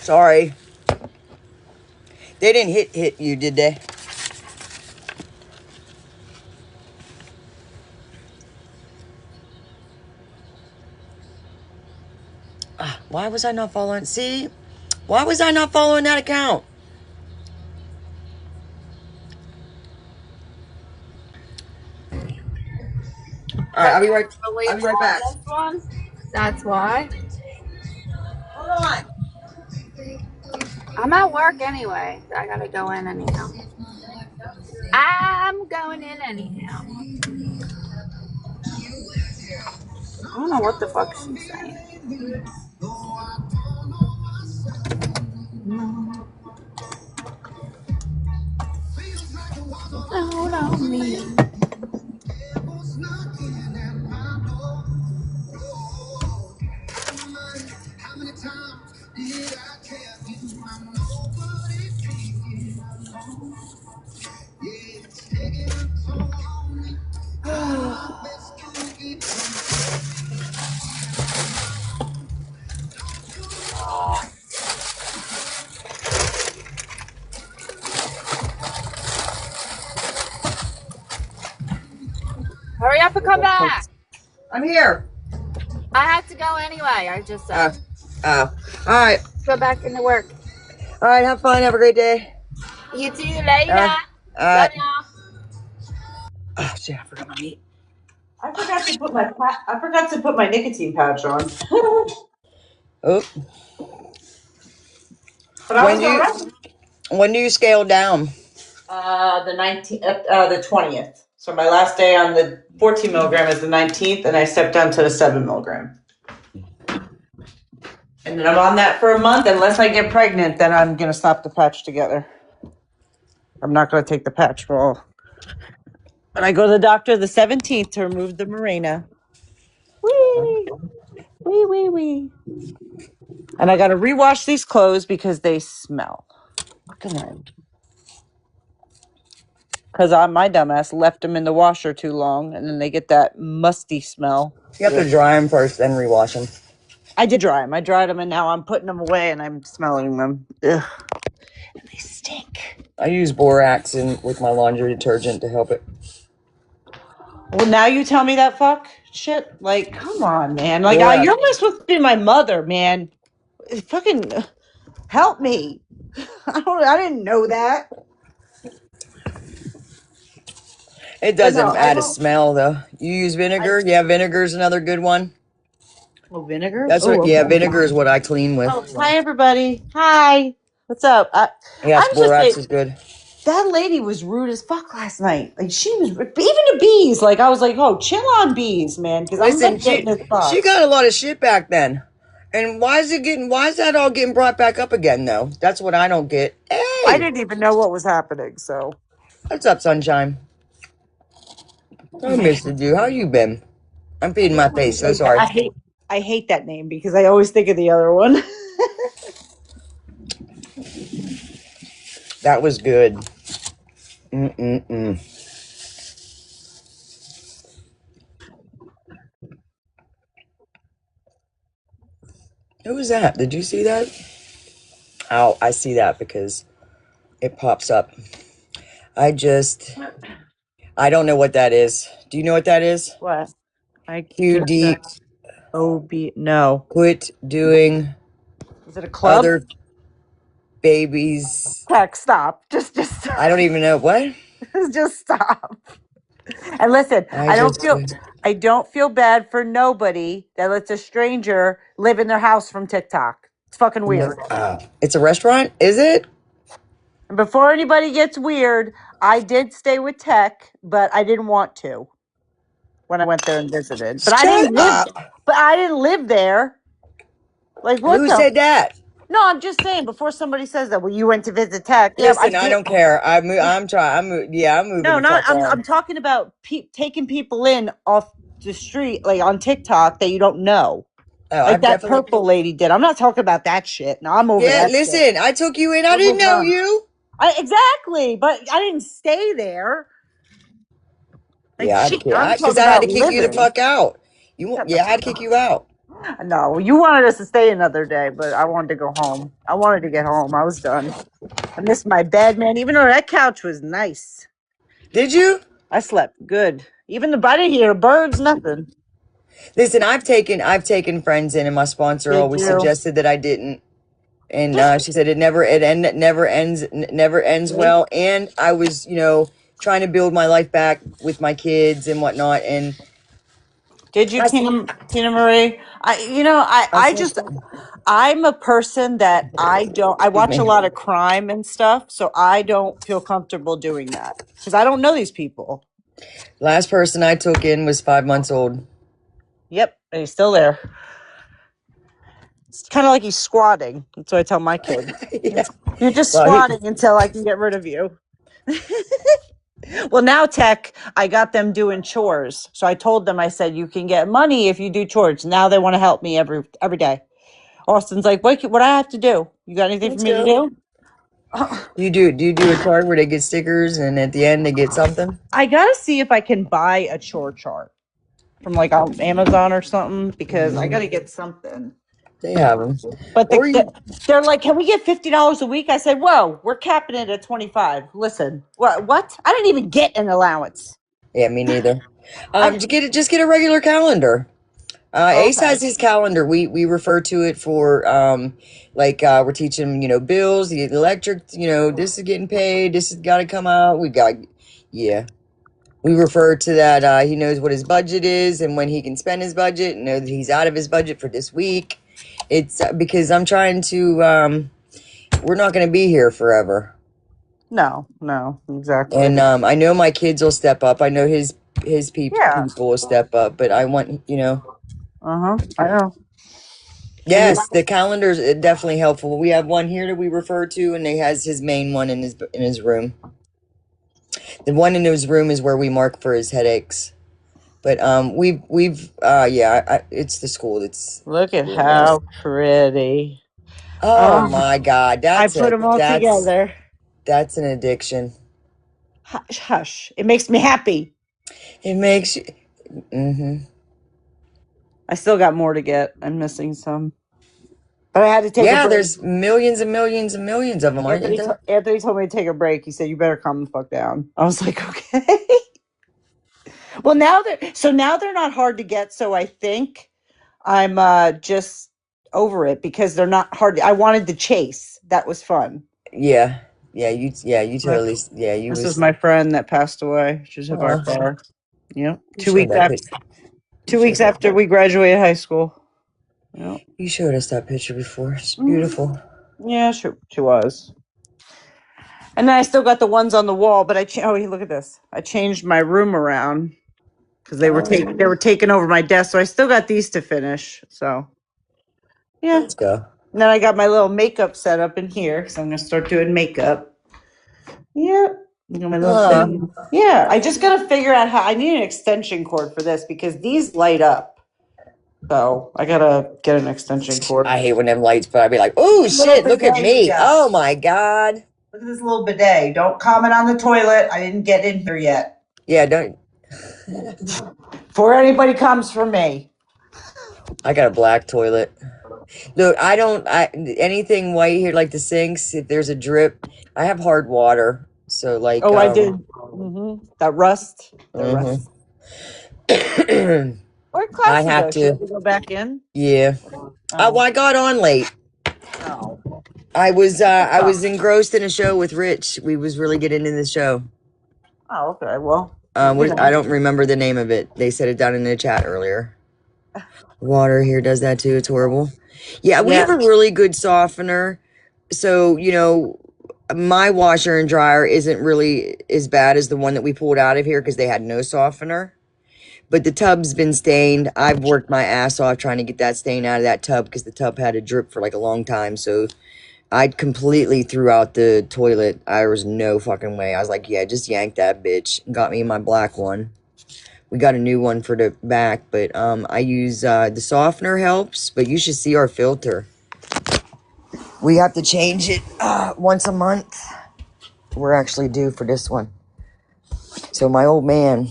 Sorry. They didn't hit you, did they? Why was I not following? See? Why was I not following that account? All right, I'll be right back. This one? That's why. Hold on. I'm at work anyway. So I gotta go in anyhow. I'm going in anyhow. I don't know what the fuck she's saying. Hold on me. Hurry up and come back. I'm here. I have to go anyway. I just said. All right. Go back into work. All right, have fun. Have a great day. You too. Later. All right. Love ya. Oh, shit, I forgot my meat. I forgot to put my nicotine pouch on. Oh. But I was all right. When do you scale down? The 20th. So my last day on the 14 milligram is the 19th, and I stepped down to the 7 milligram. And then I'm on that for a month. Unless I get pregnant, then I'm gonna stop the patch together. I'm not gonna take the patch for all. But I go to the doctor the 17th to remove the Mirena. Wee, wee, wee, wee. And I gotta rewash these clothes because they smell. Good night. Because my dumbass left them in the washer too long, and then they get that musty smell. You have to dry them first, then rewash them. I did dry them. I dried them, and now I'm putting them away, and I'm smelling them. Ugh. And they stink. I use borax with my laundry detergent to help it. Well, now you tell me that fuck shit. Like, come on, man. Like, you're only supposed to be my mother, man. Fucking help me. I didn't know that. It doesn't add a smell, though. You use vinegar? Yeah, vinegar's another good one. Oh, vinegar? That's what. Yeah, vinegar is what I clean with. Oh, hi, everybody. Hi. What's up? Yes, borax is good. That lady was rude as fuck last night. Like, she was, even the bees. Like, I was like, oh, chill on bees, man. Because I'm not getting this fuck. She got a lot of shit back then. And why is that all getting brought back up again, though? That's what I don't get. Hey! I didn't even know what was happening, so. What's up, sunshine? I missed you. How you been? I'm feeding my face. So sorry. I hate that name because I always think of the other one. That was good. Mm-mm-mm. Who was that? Did you see that? Oh, I see that because it pops up. I don't know what that is. Do you know what that is? What? QD. No. Quit doing. Is it a club? Other babies. Teck, stop. Just stop. I don't even know what. Just stop. And listen, I don't feel bad for nobody that lets a stranger live in their house from TikTok. It's fucking weird. It's a restaurant, is it? And before anybody gets weird, I did stay with Teck, but I didn't want to when I went there and visited. But I didn't live there. Like, what? Who said that? No, I'm just saying. Before somebody says that, well, you went to visit Teck. Listen, I don't care. I'm moving. No, I'm talking about taking people in off the street, like on TikTok, that you don't know. Like that purple lady did. I'm not talking about that shit. No, I'm over that. Yeah, listen, shit. I took you in. I didn't know you. Exactly, but I didn't stay there. Like, yeah, because I had to kick you the fuck out. I had to kick you out. No, you wanted us to stay another day, but I wanted to go home. I wanted to get home. I was done. I missed my bed, man. Even though that couch was nice, Did you? I slept good. Even the I didn't hear birds, nothing. Listen, I've taken friends in, and my sponsor Did always you? suggested that I didn't. And Just she said it never ends see? well. And I was, trying to build my life back with my kids and whatnot. And Did you, I, Tina Marie? I said, I'm a person that I excuse watch a me. lot of crime and stuff, so I don't feel comfortable doing that because I don't know these people. Last person I took in was 5 months old. Yep, and he's still there. It's kind of like he's squatting. That's what I tell my kids. Yeah. You're just Well, squatting until I can get rid of you. Well, now Tech, I got them doing chores. So I told them, I said, you can get money if you do chores. Now they want to help me every day. Austin's like, what I have to do? You got anything for let's me to go. do? Do you do a chart where they get stickers and at the end they get something? I gotta see if I can buy a chore chart from like on Amazon or something because I gotta get something. They have them. But Or you, they're like, can we get $50 a week? I said, whoa, we're capping it at 25. Listen, what? I didn't even get an allowance. yeah, me neither. I Just get a regular calendar. Ace Okay. has his calendar. We refer to it for we're teaching bills, the electric. This is getting paid. This has got to come out. Yeah. We refer to that. He knows what his budget is and when he can spend his budget, and know that he's out of his budget for this week. It's because I'm trying to. We're not going to be here forever, No, exactly. and I know my kids will step up. I know his Yeah. people will step up, but I want. I know. Yes, the calendars are definitely helpful. We have one here that we refer to, and he has his main one in his room. The one in his room is where we mark for his headaches. But it's the school that's Look at doing this. how pretty. Oh my God, I put them all together. that's an addiction. Hush, hush. It makes me happy. It makes you. Mm-hmm. I still got more to get. I'm missing some. But I had to take a Yeah, break. there's millions and millions and millions of them, aren't there? Anthony told me to take a break. He said, you better calm the fuck down. I was like, okay. Well, now they're not hard to get. So I think I'm just over it because they're not hard. I wanted to chase. That was fun. Yeah, you My, totally, yeah, you this is was. my friend that passed away. She took our Oh, car. Yep. you 2 showed weeks that after picture. 2 weeks after we graduated high school. Yep. You showed us that picture before. It's Mhm. beautiful. Yeah, she was. And then I still got the ones on the wall, but oh, look at this. I changed my room around because they were taking over my desk. So I still got these to finish. So yeah. Let's go. And then I got my little makeup set up in here because I'm gonna start doing makeup. Yep. I got my little Uh, thing. Yeah, I just gotta figure out how I need an extension cord for this because these light up. So I gotta get an extension cord. I hate when them lights, but I'd be like, oh Little shit, look at bidet we me. got. Oh my God. Look at this little bidet. Don't comment on the toilet. I didn't get in here yet. Yeah, don't. Before anybody comes for me. I got a black toilet. Look, anything white here, like the sinks, if there's a drip, I have hard water. So, like, Oh, I did. That rust. That rust. Where'd I Classy have go? Should to, we go back in? yeah. Oh. Well, I got on late. Oh. I was engrossed in a show with Rich. We was really getting into the show. Oh, okay. Well, I don't remember the name of it. They said it down in the chat earlier. Water here does that too. It's horrible. Yeah, we have a really good softener. So, my washer and dryer isn't really as bad as the one that we pulled out of here because they had no softener. But the tub's been stained. I've worked my ass off trying to get that stain out of that tub because the tub had a drip for like a long time. So I completely threw out the toilet. There was no fucking way. I was like, yeah, just yank that bitch. Got me my black one. We got a new one for the back, but I use the softener helps, but you should see our filter. We have to change it once a month. We're actually due for this one. So my old man,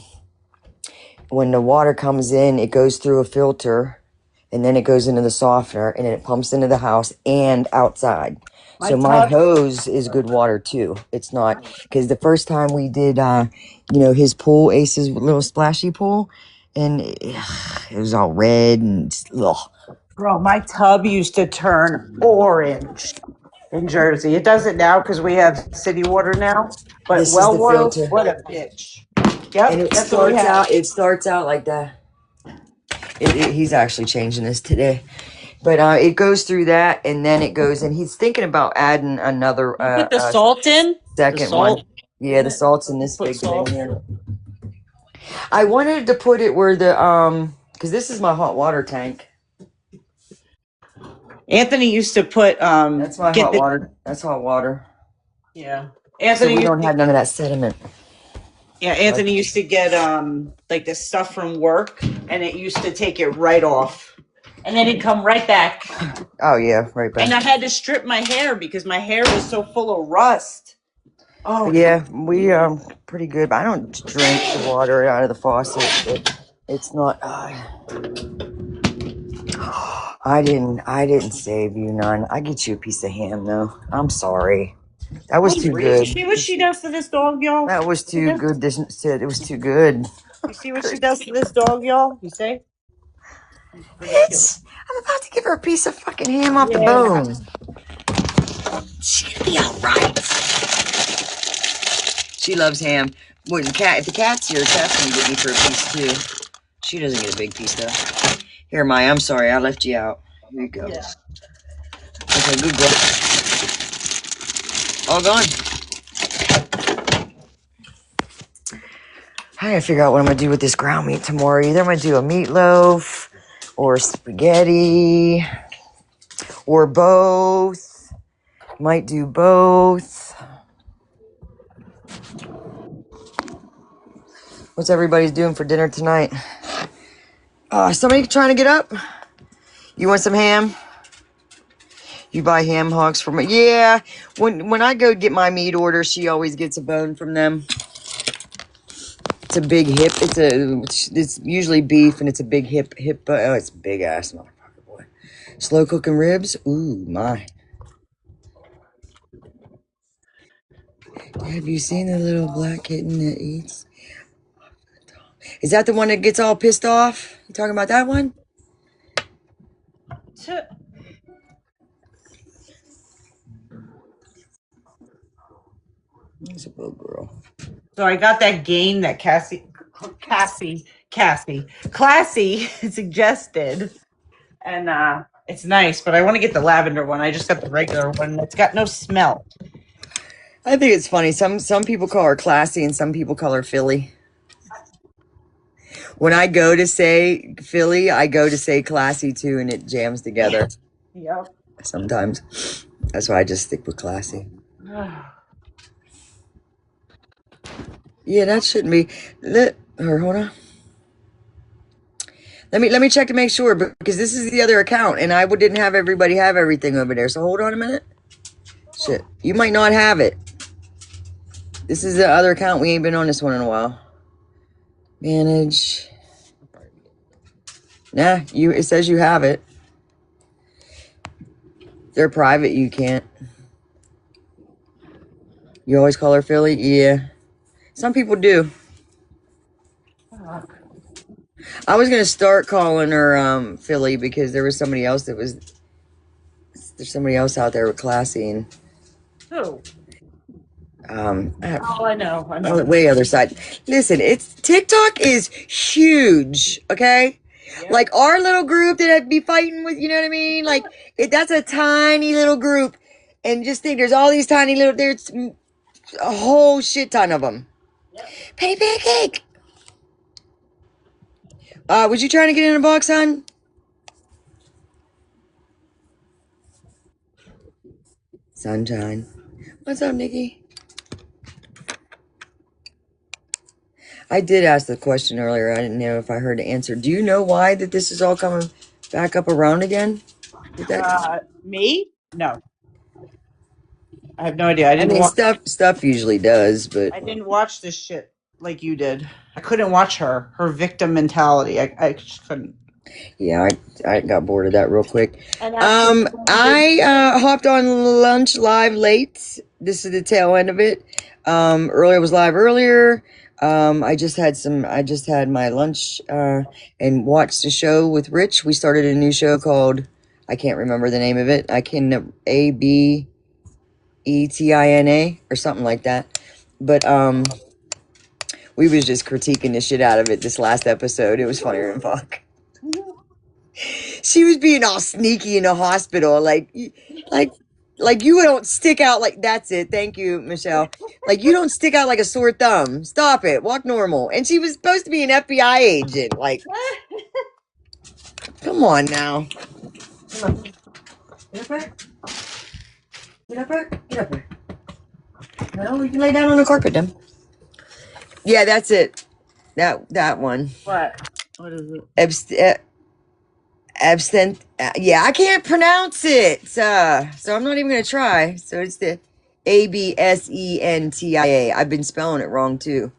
when the water comes in, it goes through a filter, and then it goes into the softener, and then it pumps into the house and outside. My So my tub. hose is good water too. It's not, because the first time we did, his pool, Ace's little splashy pool, and it was all red and ugh. Bro, my tub used to turn orange in Jersey. It doesn't now because we have city water now. But This is well the water, filter, what a bitch. and Yep, it that's what we starts have. out. It starts out like that. He's actually changing this today. But it goes through that, and then it goes, and he's thinking about adding another You put the salt in? The second one. salt Yeah, in the it? salt's in this Put big thing salt. here. I wanted to put it where the because this is my hot water tank. Anthony used to put That's my get hot the water. That's hot water. yeah. So Anthony we used don't to have none of that sediment. Anthony used to get like the stuff from work and it used to take it right off. And then it'd come right back. Oh yeah, right back. And I had to strip my hair because my hair was so full of rust. Oh Yeah, we pretty good. But I don't drink the water out of the faucet. It's not. I didn't save you none. I get you a piece of ham though. I'm sorry. That was too you good. see what she does to this dog, y'all? That was too good. It was too good. You see what she does to this dog, y'all? You say? Bitch, I'm about to give her a piece of fucking ham off the bone. She'll be all right. She loves ham. When if the cat's here, the cat's gonna get me for a piece too. She doesn't get a big piece though. Here, Maya, I'm sorry, I left you out. Here you go. Yeah. Okay, good girl. All gone. I gotta figure out what I'm gonna do with this ground meat tomorrow. Either I'm gonna do a meatloaf or spaghetti or both. Might do both. What's everybody's doing for dinner tonight? Somebody trying to get up? You want some ham? You buy ham hocks from me? Yeah. When I go get my meat order, she always gets a bone from them. It's a big hip. It's usually beef, and it's a big hip. Oh, it's big ass motherfucker, boy. Slow cooking ribs. Ooh, my. Have you seen the little black kitten that eats? Is that the one that gets all pissed off? You talking about that one? It's a little girl. So I got that game that Classy suggested. And it's nice, but I want to get the lavender one. I just got the regular one. It's got no smell. I think it's funny. Some people call her classy, and some people call her Philly. When I go to say Philly, I go to say classy too, and it jams together. Yep. Sometimes. That's why I just stick with classy. Yeah, that shouldn't be. Hold on. Let me check to make sure, because this is the other account, and I didn't have everybody have everything over there. So hold on a minute. Shit, you might not have it. This is the other account. We ain't been on this one in a while. Manage. Nah, it says you have it. They're private. You can't. You always call her Philly? Yeah. Some people do. I was gonna start calling her Philly because there was somebody else there's somebody else out there with classy and Who? I know. way other side. Listen, it's TikTok is huge, okay? Yep. Like our little group that I'd be fighting with, you know what I mean? Like that's a tiny little group, and just think there's all these tiny little. There's a whole shit ton of them. Yep. Penny pancake. Was you trying to get in a box, son? Sunshine. What's up, Nikki? I did ask the question earlier. I didn't know if I heard the answer. Do you know why that this is all coming back up around again? Me? No. I have no idea. I didn't watch. Stuff usually does, but I didn't watch this shit like you did. I couldn't watch her victim mentality. I just couldn't. Yeah, I got bored of that real quick. And actually, I hopped on lunch live late. This is the tail end of it. Earlier was live earlier. I just had my lunch and watched a show with Rich. We started a new show called, I can't remember the name of it. I can ABETINA or something like that. But we was just critiquing the shit out of it this last episode. It was funnier than fuck. She was being all sneaky in the hospital, like, like you don't stick out like that's it. Thank you, Michelle. Like you don't stick out like a sore thumb. Stop it. Walk normal. And she was supposed to be an FBI agent. Like, come on now. Get up there. Get up there. Get up there. No, you can lay down on the carpet, then. Yeah, that's it. That one. what? What is it? Absent. Yeah, I can't pronounce it. So I'm not even gonna try. So it's the ABSENTIA. I've been spelling it wrong too.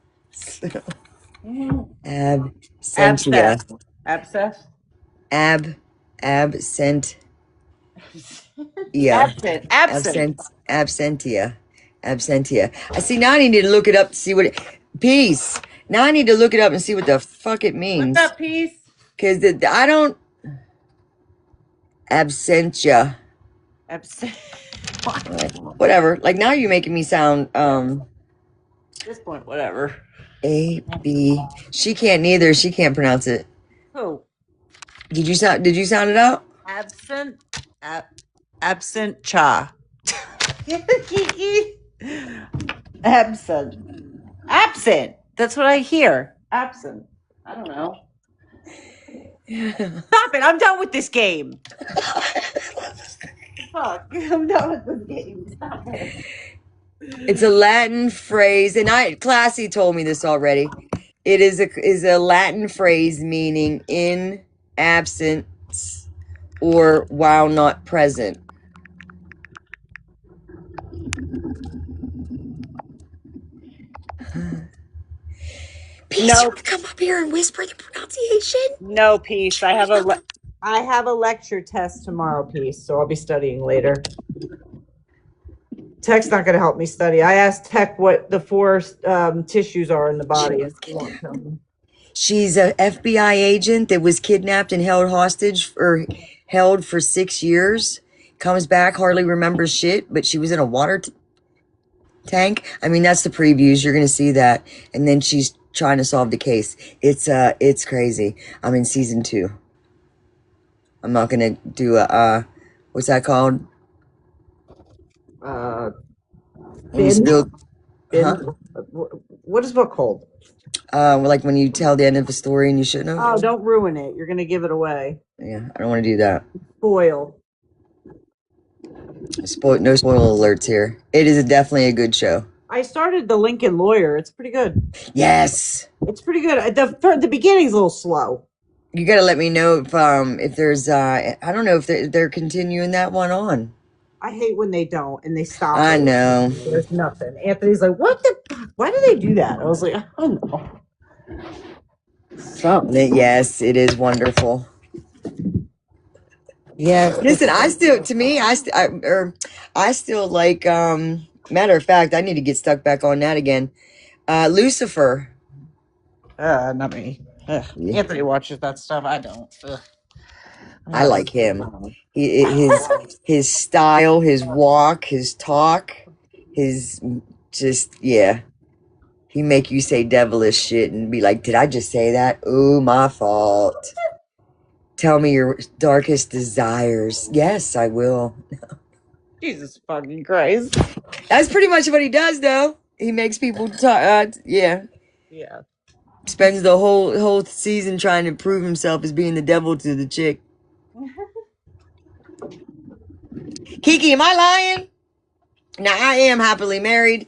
Absentia. Abscess. Absent. Absent. Absentia. Absentia. I see. Now I need to look it up to see what it. Peace. Now I need to look it up and see what the fuck it means. What's up, peace? Cause I don't. Absentia. Absent. Whatever. Like now you're making me sound At this point, whatever. A-B. She can't neither. She can't pronounce it. Who? Did you sound it out? Absent. Absent cha. Absent. Absent. That's what I hear. Absent. I don't know. Stop it. I'm done with this game. Fuck. I'm done with this game. Stop it. It's a Latin phrase, and Classy told me this already. It is a Latin phrase meaning in absence or while not present. Peace, No. you want to come up here and whisper the pronunciation? No, peace. I have a lecture test tomorrow, peace. So I'll be studying later. Tech's not going to help me study. I asked Tech what the four tissues are in the body, and she won't tell me. She's a FBI agent that was kidnapped and held hostage or held for 6 years. Comes back, hardly remembers shit, but she was in a water tank. I mean, that's the previews. You're gonna see that, and then she's trying to solve the case. It's crazy. I'm in season 2. I'm not gonna do a what's that called? When you spill, huh? What is book called? Like when you tell the end of a story and you shouldn't have. Oh, don't ruin it. You're going to give it away. Yeah, I don't want to do that. Spoil. No spoiler alerts here. It is definitely a good show. I started The Lincoln Lawyer. It's pretty good. Yes. It's pretty good. The beginning's a little slow. You gotta let me know if there's I don't know if they're continuing that one on. I hate when they don't and they stop. I know. There's nothing. Anthony's like, what the fuck? Why do they do that? I was like, I don't know. Something. Yes, it is wonderful. Yeah. Listen, I still like matter of fact, I need to get stuck back on that again. Lucifer. Not me. Yeah. Anthony watches that stuff. I don't. I like him. His style, his walk, his talk, his just yeah. He make you say devilish shit and be like, "Did I just say that? Ooh, my fault." Tell me your darkest desires. Yes, I will. Jesus fucking Christ. That's pretty much what he does, though. He makes people talk. Yeah. Yeah. Spends the whole season trying to prove himself as being the devil to the chick. Kiki, am I lying? Now I am happily married.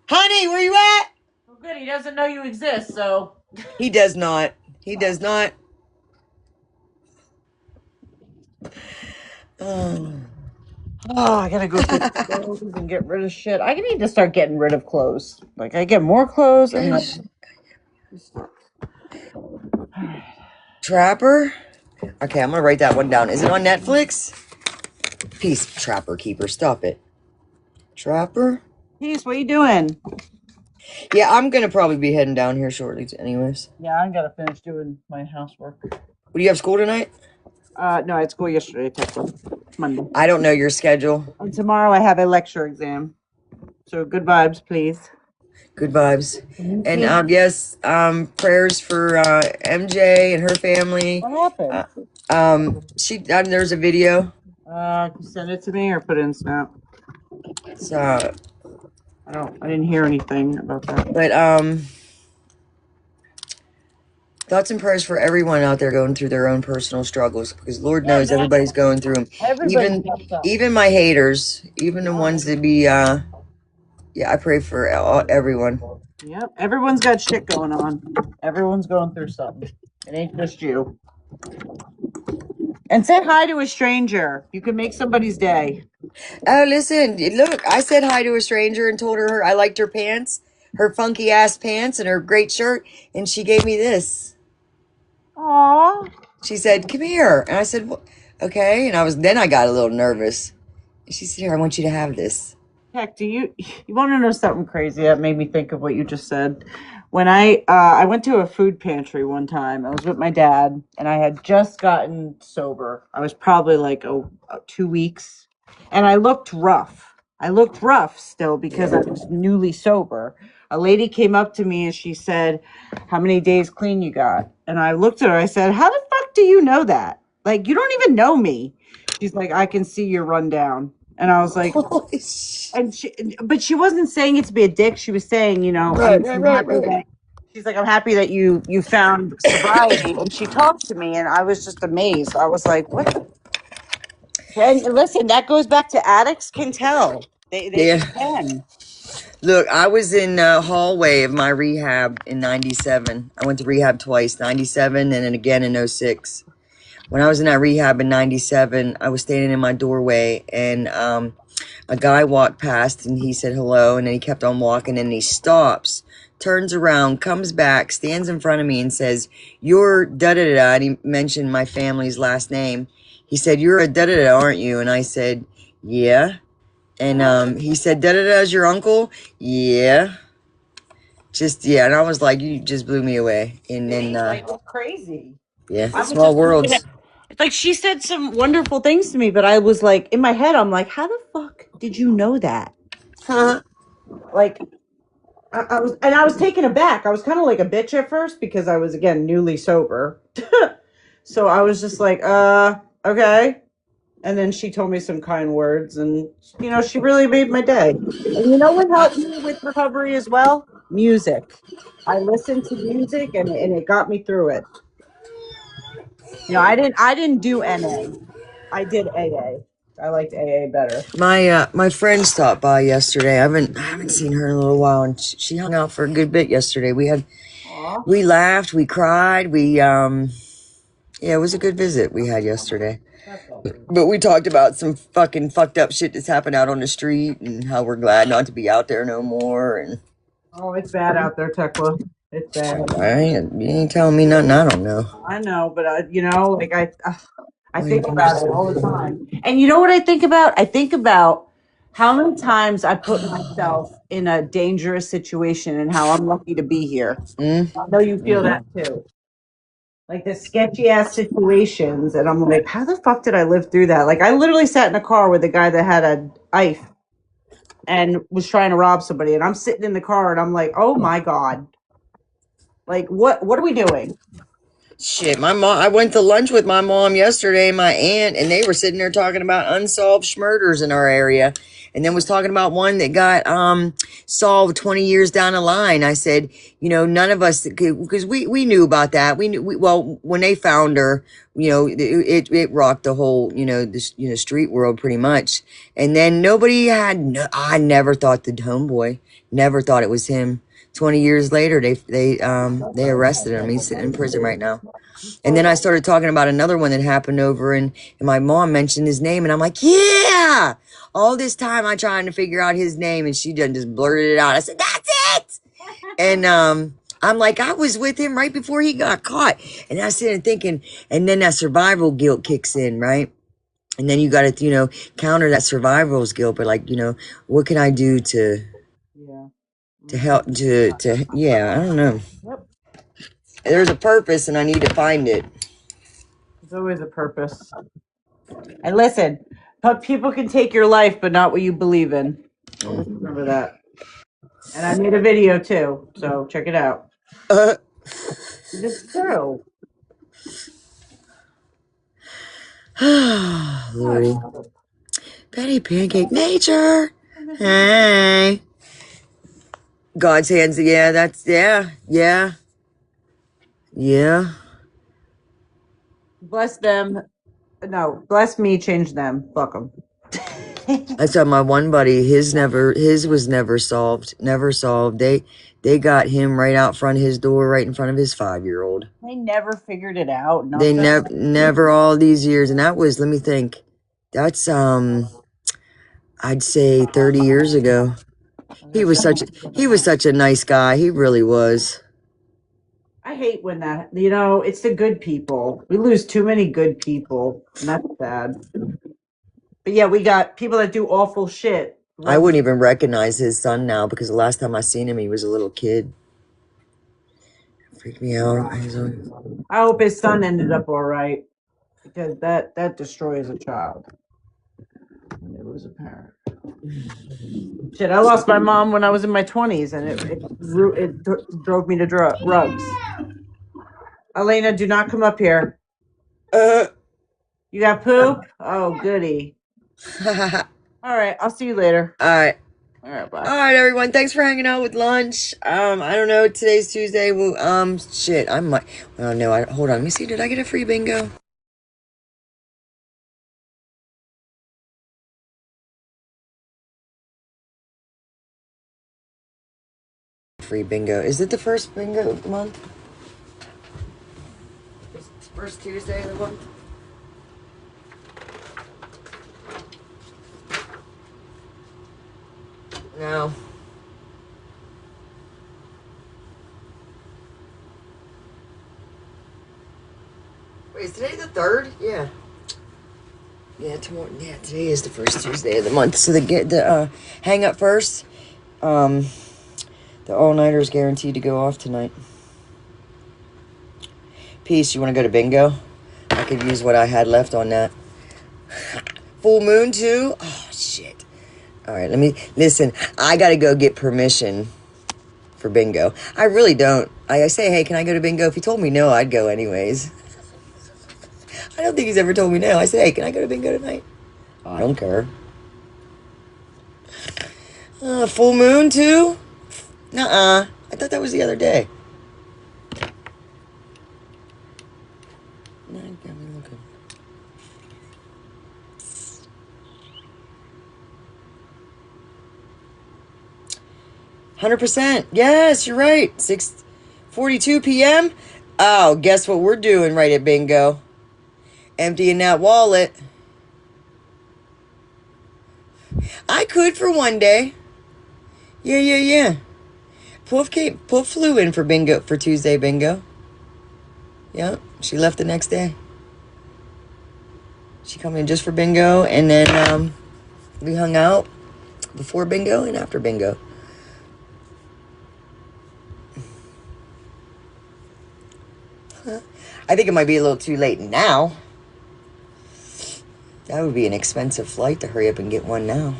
Honey, where you at? Well, good. He doesn't know you exist, so. He does not. He does not. Oh, I gotta go through clothes and get rid of shit. I need to start getting rid of clothes. Like I get more clothes and Trapper? Okay, I'm gonna write that one down. Is it on Netflix? Peace, Trapper Keeper. Stop it. Trapper? Peace, what are you doing? Yeah, I'm gonna probably be heading down here shortly anyways. Yeah, I gotta finish doing my housework. Do you have school tonight? No, I had school yesterday, Teck. Monday. I don't know your schedule. And tomorrow I have a lecture exam. So good vibes, please. Good vibes. And Yeah. yes, prayers for MJ and her family. What happened? There's a video. Send it to me or put it in Snap. It's, I didn't hear anything about that. but thoughts and prayers for everyone out there going through their own personal struggles, because Lord knows everybody's going through them. Everybody Even my haters, even the ones that be I pray for everyone. Yep, everyone's got shit going on. Everyone's going through something. It ain't just you. And say hi to a stranger. You can make somebody's day. Oh, listen, look, I said hi to a stranger and told her I liked her pants, her funky ass pants, and her great shirt, and she gave me this. Aww. She said, "Come here," and I said, well, "Okay," and I got a little nervous. She said, "Here, I want you to have this." Heck, you want to know something crazy that made me think of what you just said? When I went to a food pantry one time, I was with my dad, and I had just gotten sober. I was probably like 2 weeks, and I looked rough. I looked rough still because I was newly sober. A lady came up to me and she said, "How many days clean you got?" And I looked at her. I said, "How the fuck do you know that? Like, you don't even know me." She's like, "I can see your rundown." And I was like, Holy shit. but she wasn't saying it to be a dick. She was saying, Right. I'm happy that she's like, I'm happy that you found sobriety. And she talked to me, and I was just amazed. I was like, what? And listen, that goes back to addicts can tell. They Yeah. can. Look, I was in the hallway of my rehab in '97. I went to rehab twice, '97 and then again in '06. When I was in that rehab in '97, I was standing in my doorway, and a guy walked past, and he said hello, and then he kept on walking, and he stops, turns around, comes back, stands in front of me, and says, "You're da-da-da," and he mentioned my family's last name. He said, "You're a da-da-da, aren't you?" And I said, "Yeah." And he said, "Da-da-da is your uncle?" "Yeah." And I was like, "You just blew me away." And then, Crazy. yeah, small worlds. It's like she said some wonderful things to me, but I was like, in my head, I'm like, how the fuck did you know that? Huh? Like, I was taken aback. I was kind of like a bitch at first because I was again newly sober. So I was just like, okay. And then she told me some kind words, and she really made my day. And you know what helped me with recovery as well? Music. I listened to music, and it got me through it. I didn't do NA. I did AA. I liked AA better. My friend stopped by yesterday. I haven't seen her in a little while, and she hung out for a good bit yesterday. Aw. We laughed, we cried, yeah, it was a good visit we had yesterday. That's awesome. But we talked about some fucking fucked up shit that's happened out on the street, and how we're glad not to be out there no more. And Oh, it's bad out there, Tekla. It's bad. you ain't telling me nothing I don't know. I know, but like I think about it all the time. And you know what I think about? I think about how many times I put myself in a dangerous situation and how I'm lucky to be here. Mm? I know you feel that too. Like the sketchy ass situations, and I'm like, how the fuck did I live through that? Like I literally sat in a car with a guy that had a knife and was trying to rob somebody, and I'm sitting in the car and I'm like, oh my god. Like what are we doing? Shit, my mom. I went to lunch with my mom yesterday, and my aunt, and they were sitting there talking about unsolved murders in our area, and then was talking about one that got solved 20 years down the line. I said, none of us, because we knew about that. Well, when they found her, it rocked the whole street world pretty much. And then I never thought the homeboy, never thought it was him. 20 years later, they arrested him. He's sitting in prison right now. And then I started talking about another one that happened over, and my mom mentioned his name, and I'm like, yeah! All this time I'm trying to figure out his name, and she done just blurted it out. I said, that's it! And I'm like, I was with him right before he got caught. And I sit there thinking, and then that survival guilt kicks in, right? And then you got to, counter that survival's guilt. But like, what can I do to help, yeah, I don't know. Yep. There's a purpose and I need to find it. There's always a purpose. And listen, people can take your life, but not what you believe in. Always remember that. And I made a video too, so check it out. It's true. Lordy. Betty Pancake Nature. Hey. God's hands. Yeah, that's, yeah. Bless them. No, bless me, change them. Fuck them. I saw my one buddy, his was never solved. Never solved. They got him right out front of his door, right in front of his 5-year-old. They never figured it out. They never all these years. And that was, let me think. That's, I'd say 30 years ago. He was such a nice guy. He really was. I hate when that, it's the good people. We lose too many good people, and that's sad. But yeah, we got people that do awful shit. I wouldn't even recognize his son now because the last time I seen him, he was a little kid. Freaked me out. I hope his son ended up all right, because that destroys a child. And it was a parent. Shit, I lost my mom when I was in my 20s, and it drove me to drugs. Elena, do not come up here. You got poop? Oh, goody. All right, I'll see you later. All right. All right, bye. All right, everyone. Thanks for hanging out with lunch. I don't know. Today's Tuesday. Well, shit. I might. Oh no. Hold on. Let me see. Did I get a free bingo? Free bingo. Is it the first bingo month? It's the first Tuesday of the month. No. Wait, is today the 3rd? Yeah. Yeah, tomorrow. Yeah, today is the first Tuesday of the month. So the hang up first. The all-nighter is guaranteed to go off tonight. Peace. You want to go to bingo? I could use what I had left on that. Full moon too. Oh shit. All right, listen. I got to go get permission for bingo. I really don't. I say, hey, can I go to bingo? If he told me no, I'd go anyways. I don't think he's ever told me no. I said, hey, can I go to bingo tonight? Oh, I don't care. Full moon too? Nuh-uh. I thought that was the other day. 100%. Yes, you're right. 6:42 p.m. Oh, guess what we're doing right at bingo? Emptying that wallet. I could for one day. Yeah. Puff flew in for bingo, for Tuesday bingo. Yep, she left the next day. She come in just for bingo, and then we hung out before bingo and after bingo. I think it might be a little too late now. That would be an expensive flight to hurry up and get one now.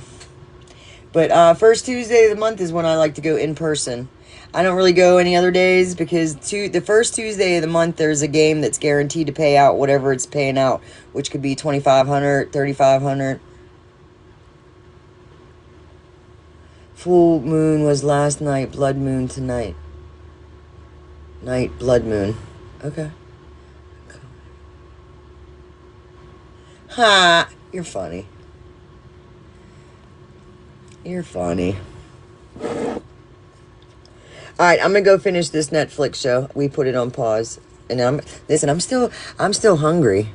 But first Tuesday of the month is when I like to go in person. I don't really go any other days because the first Tuesday of the month there's a game that's guaranteed to pay out whatever it's paying out, which could be $2,500, $3,500. Full moon was last night, blood moon tonight. Night, blood moon. Okay. Ha! You're funny. You're funny. Alright, I'm gonna go finish this Netflix show. We put it on pause. And I'm still hungry.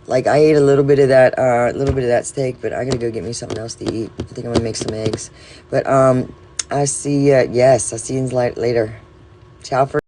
Like I ate a little bit of that steak, but I gotta go get me something else to eat. I think I'm gonna make some eggs. But I see you later. Ciao for